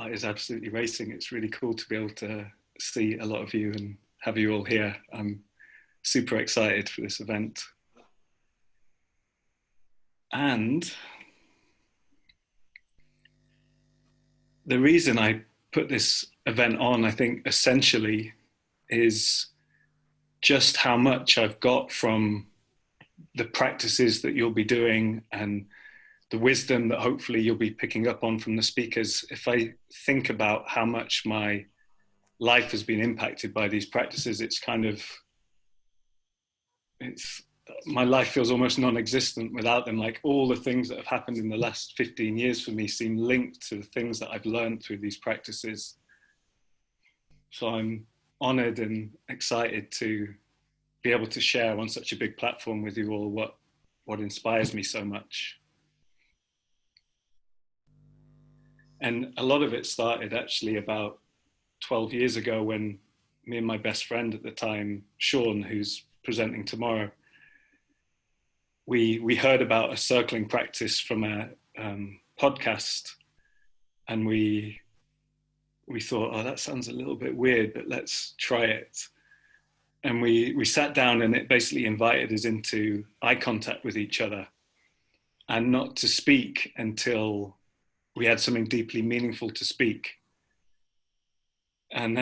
heart is absolutely racing. It's really cool to be able to see a lot of you and have you all here. I'm super excited for this event. And the reason I put this event on, I think, essentially is just how much I've got from the practices that you'll be doing and the wisdom that hopefully you'll be picking up on from the speakers. If I think about how much my life has been impacted by these practices, my life feels almost non-existent without them. Like all the things that have happened in the last 15 years for me seem linked to the things that I've learned through these practices. So I'm honored and excited to be able to share on such a big platform with you all what inspires me so much. And a lot of it started actually about 12 years ago when me and my best friend at the time, Sean, who's presenting tomorrow, we heard about a circling practice from a podcast, and we thought, oh, that sounds a little bit weird, but let's try it. And we sat down, and it basically invited us into eye contact with each other and not to speak until we had something deeply meaningful to speak. And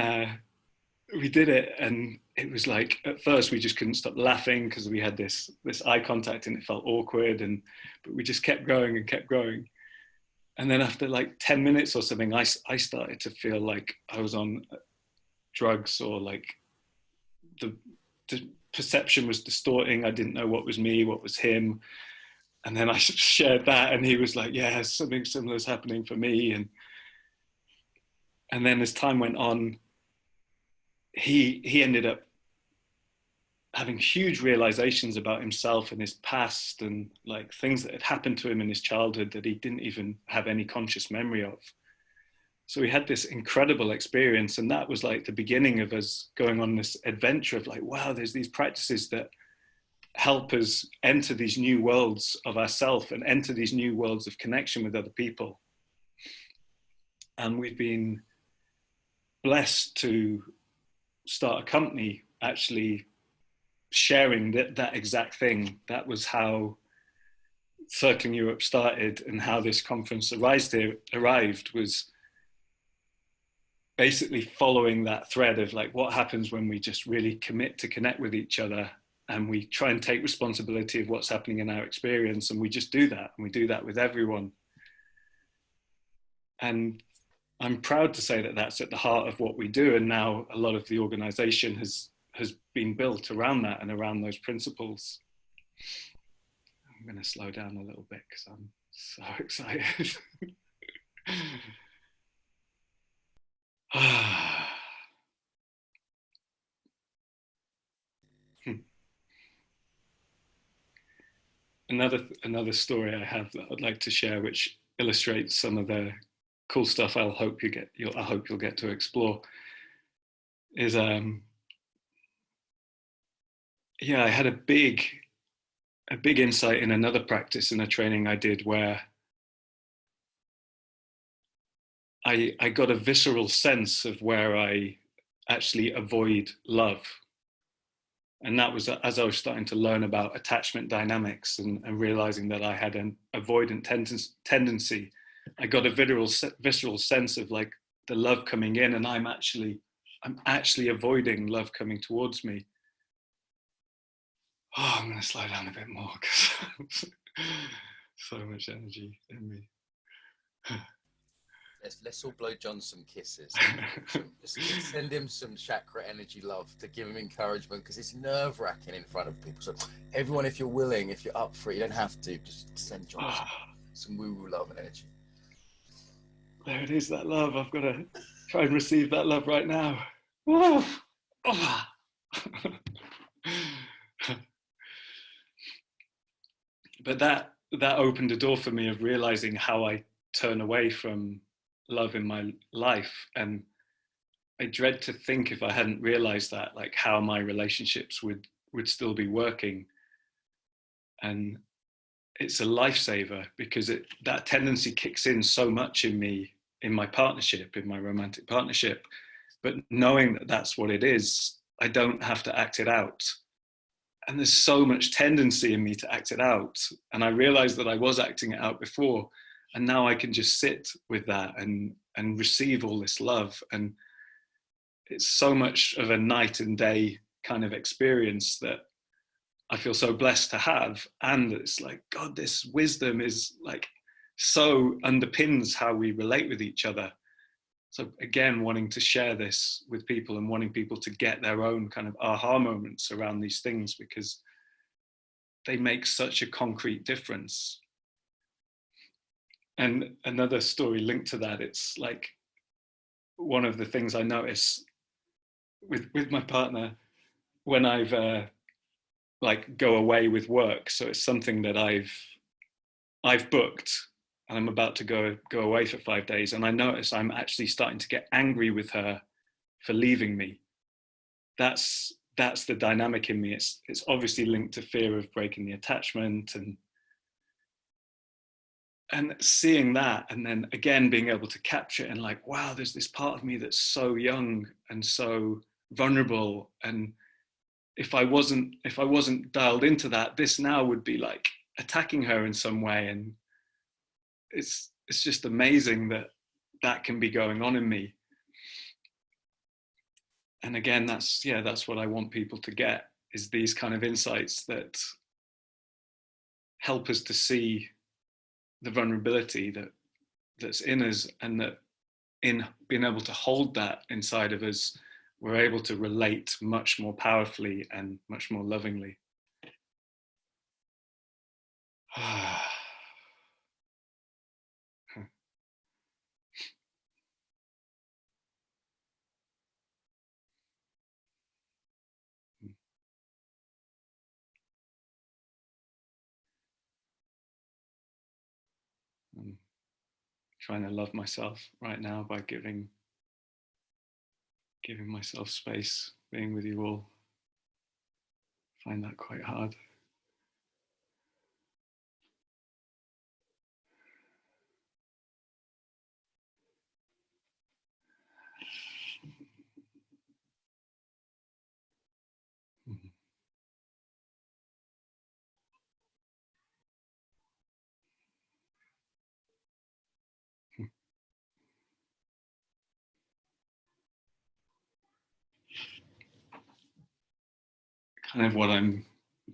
we did it, and it was like, at first we just couldn't stop laughing because we had this eye contact and it felt awkward, but we just kept going and kept going. And then after like 10 minutes or something, I started to feel like I was on drugs, or like the perception was distorting. I didn't know what was me, what was him. And then I shared that, and he was like, yeah, something similar is happening for me. And then as time went on, he ended up having huge realizations about himself and his past, and like things that had happened to him in his childhood that he didn't even have any conscious memory of. So we had this incredible experience, and that was like the beginning of us going on this adventure of like, wow, there's these practices that help us enter these new worlds of ourself and enter these new worlds of connection with other people. And we've been blessed to start a company actually sharing that exact thing. That was how Circling Europe started, and how this conference arrived was basically following that thread of like, what happens when we just really commit to connect with each other, and we try and take responsibility of what's happening in our experience, and we just do that, and we do that with everyone. And I'm proud to say that that's at the heart of what we do, and now a lot of the organization has been built around that and around those principles. I'm going to slow down a little bit because I'm so excited. Another story I have that I'd like to share, which illustrates some of the cool stuff I hope you'll get to explore, is I had a big insight in another practice in a training I did, where I got a visceral sense of where I actually avoid love. And that was as I was starting to learn about attachment dynamics and realizing that I had an avoidant tendency. I got a visceral sense of like the love coming in, and I'm actually avoiding love coming towards me. Oh, I'm going to slow down a bit more because so much energy in me. Let's all blow John some kisses. Send him some chakra energy love to give him encouragement, because it's nerve-wracking in front of people. So everyone, if you're willing, if you're up for it, you don't have to, just send John some woo-woo love and energy. There it is, that love. I've got to try and receive that love right now. Oh. But that opened a door for me of realizing how I turn away from love in my life. And I dread to think, if I hadn't realized that, like how my relationships would still be working. And it's a lifesaver, because that tendency kicks in so much in me in my partnership, in my romantic partnership. But knowing that that's what it is, I don't have to act it out. And there's so much tendency in me to act it out. And I realized that I was acting it out before. And now I can just sit with that and receive all this love. And it's so much of a night and day kind of experience that I feel so blessed to have. And it's like, God, this wisdom is like so underpins how we relate with each other. So again, wanting to share this with people and wanting people to get their own kind of aha moments around these things, because they make such a concrete difference. And another story linked to that, it's like one of the things I notice with my partner when I've like go away with work. So it's something that I've booked and I'm about to go away for 5 days, and I notice I'm actually starting to get angry with her for leaving me. That's the dynamic in me. It's obviously linked to fear of breaking the attachment, and seeing that, and then again being able to capture it and like, wow, there's this part of me that's so young and so vulnerable, and if I wasn't dialed into that, this now would be like attacking her in some way. And it's just amazing that that can be going on in me. And again, that's what I want people to get, is these kind of insights that help us to see the vulnerability that's in us, and that in being able to hold that inside of us, we're able to relate much more powerfully and much more lovingly. I'm trying to love myself right now by giving myself space, being with you all. I find that quite hard. Kind of what I'm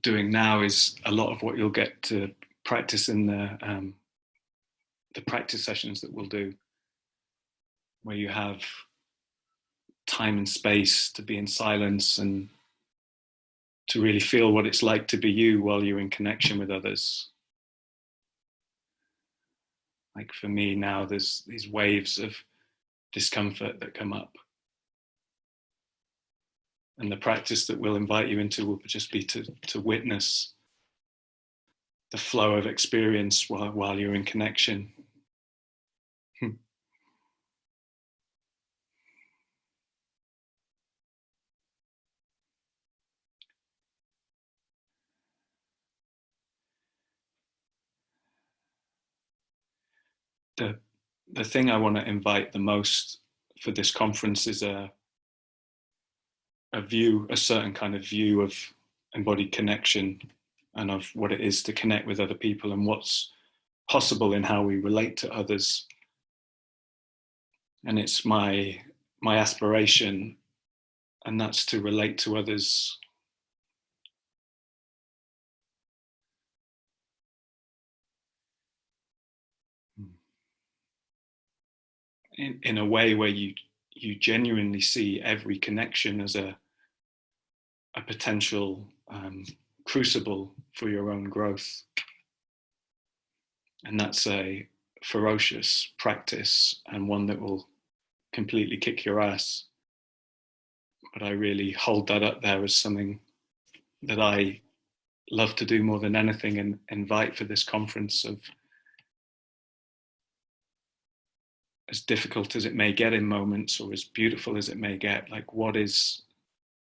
doing now is a lot of what you'll get to practice in the practice sessions that we'll do, where you have time and space to be in silence and to really feel what it's like to be you while you're in connection with others. Like for me now, there's these waves of discomfort that come up. And the practice that we'll invite you into will just be to witness the flow of experience while you're in connection. The thing I want to invite the most for this conference is a certain kind of view of embodied connection, and of what it is to connect with other people and what's possible in how we relate to others. And it's my aspiration, and that's to relate to others in a way where you genuinely see every connection as a potential crucible for your own growth. And that's a ferocious practice, and one that will completely kick your ass. But I really hold that up there as something that I love to do more than anything, and invite for this conference, of as difficult as it may get in moments, or as beautiful as it may get, like, what is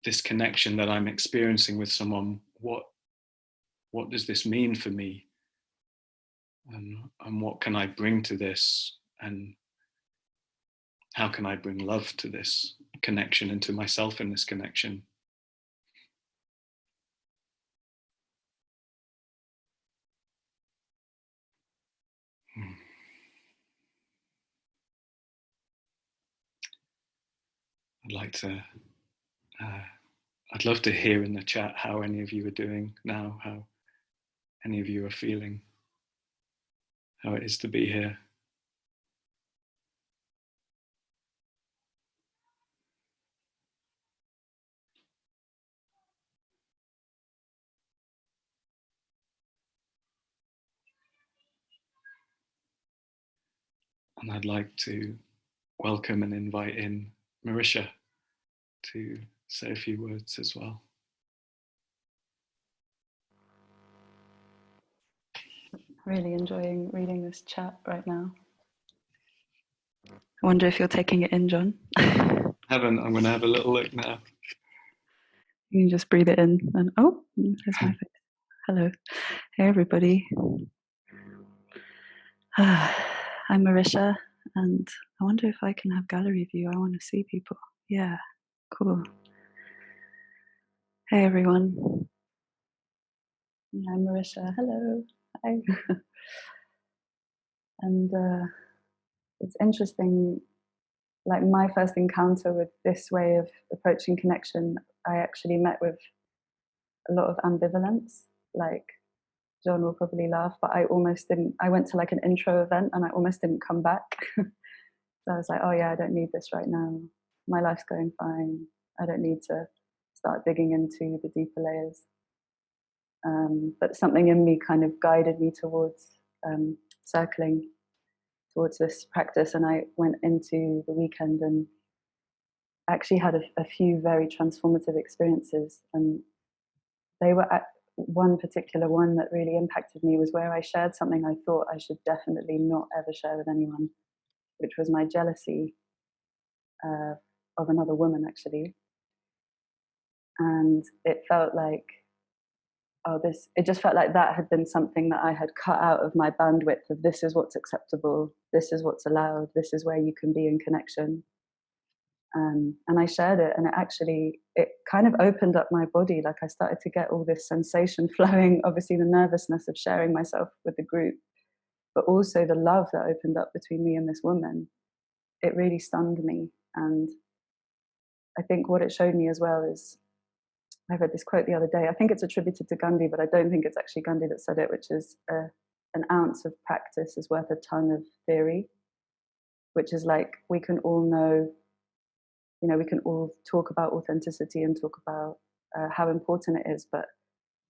this connection that I'm experiencing with someone? What does this mean for me? And what can I bring to this? And how can I bring love to this connection and to myself in this connection? I'd like to, I'd love to hear in the chat how any of you are doing now, how any of you are feeling, how it is to be here. And I'd like to welcome and invite in Marysia to say a few words as well. Really enjoying reading this chat right now. I wonder if you're taking it in, John. I'm going to have a little look now. You can just breathe it in and oh, there's my face. Hello. Hey, everybody. I'm Marysia, and I wonder if I can have gallery view. I want to see people. Yeah, cool. Hey, everyone. Yeah, I'm Marysia. Hello. Hi. And it's interesting, like my first encounter with this way of approaching connection, I actually met with a lot of ambivalence. Like, John will probably laugh, but I almost didn't. I went to like an intro event and I almost didn't come back. So I was like, oh yeah, I don't need this right now. My life's going fine. I don't need to start digging into the deeper layers. But something in me kind of guided me towards circling towards this practice. And I went into the weekend and actually had a few very transformative experiences. And they were at one particular one that really impacted me was where I shared something I thought I should definitely not ever share with anyone, which was my jealousy of another woman, actually. And it felt like, it just felt like that had been something that I had cut out of my bandwidth of this is what's acceptable, this is what's allowed, this is where you can be in connection. And I shared it, and it kind of opened up my body. Like I started to get all this sensation flowing, obviously the nervousness of sharing myself with the group, but also the love that opened up between me and this woman. It really stunned me. And I think what it showed me as well is, I read this quote the other day, I think it's attributed to Gandhi, but I don't think it's actually Gandhi that said it, which is an ounce of practice is worth a ton of theory, which is like, we can all know, we can all talk about authenticity and talk about how important it is, but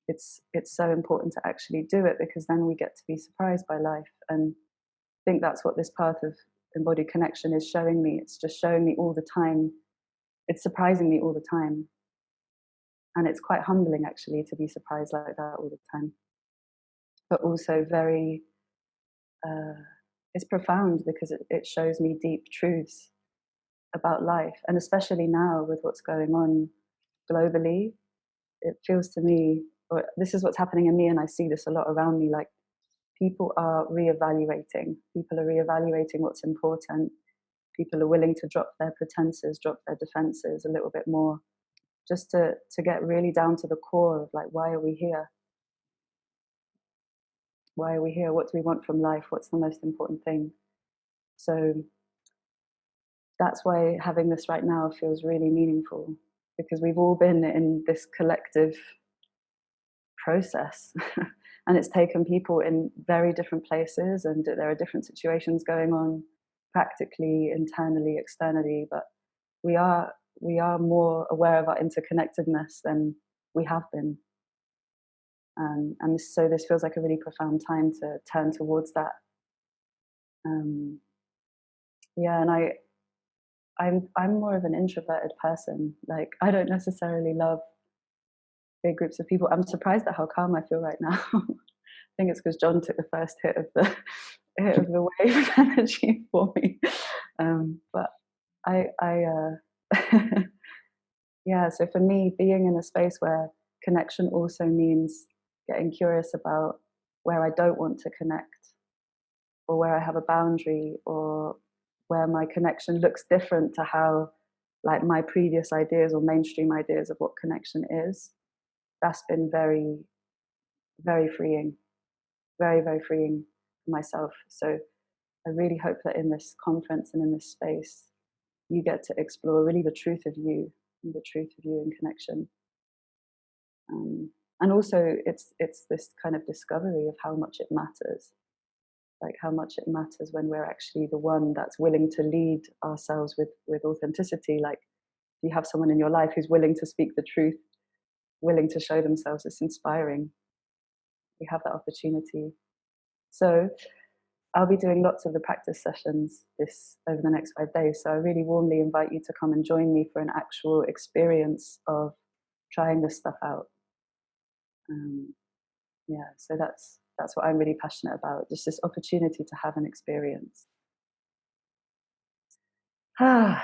it's so important to actually do it, because then we get to be surprised by life. And I think that's what this path of embodied connection is showing me. It's just showing me all the time. It's surprising me all the time. And it's quite humbling, actually, to be surprised like that all the time. But also very, it's profound, because it shows me deep truths about life. And especially now with what's going on globally, it feels to me, or this is what's happening in me, and I see this a lot around me, like people are reevaluating. People are reevaluating what's important. People are willing to drop their pretenses, drop their defenses a little bit more, just to get really down to the core of like, why are we here? Why are we here? What do we want from life? What's the most important thing? So that's why having this right now feels really meaningful, because we've all been in this collective process and it's taken people in very different places, and there are different situations going on practically, internally, externally, but we are more aware of our interconnectedness than we have been. And so this feels like a really profound time to turn towards that. Yeah, and I'm more of an introverted person. Like, I don't necessarily love big groups of people. I'm surprised at how calm I feel right now. I think it's because John took the first hit of the wave of energy for me. But yeah. So for me, being in a space where connection also means getting curious about where I don't want to connect, or where I have a boundary, or where my connection looks different to how like my previous ideas or mainstream ideas of what connection is. That's been very, very freeing, very, very freeing for myself. So I really hope that in this conference and in this space, you get to explore really the truth of you, and the truth of you in connection. And also it's this kind of discovery of how much it matters, like how much it matters when we're actually the one that's willing to lead ourselves with authenticity. Like if you have someone in your life who's willing to speak the truth, willing to show themselves, it's inspiring. We have that opportunity. So I'll be doing lots of the practice sessions over the next 5 days. So I really warmly invite you to come and join me for an actual experience of trying this stuff out. Yeah, so that's what I'm really passionate about, just this opportunity to have an experience. Yeah.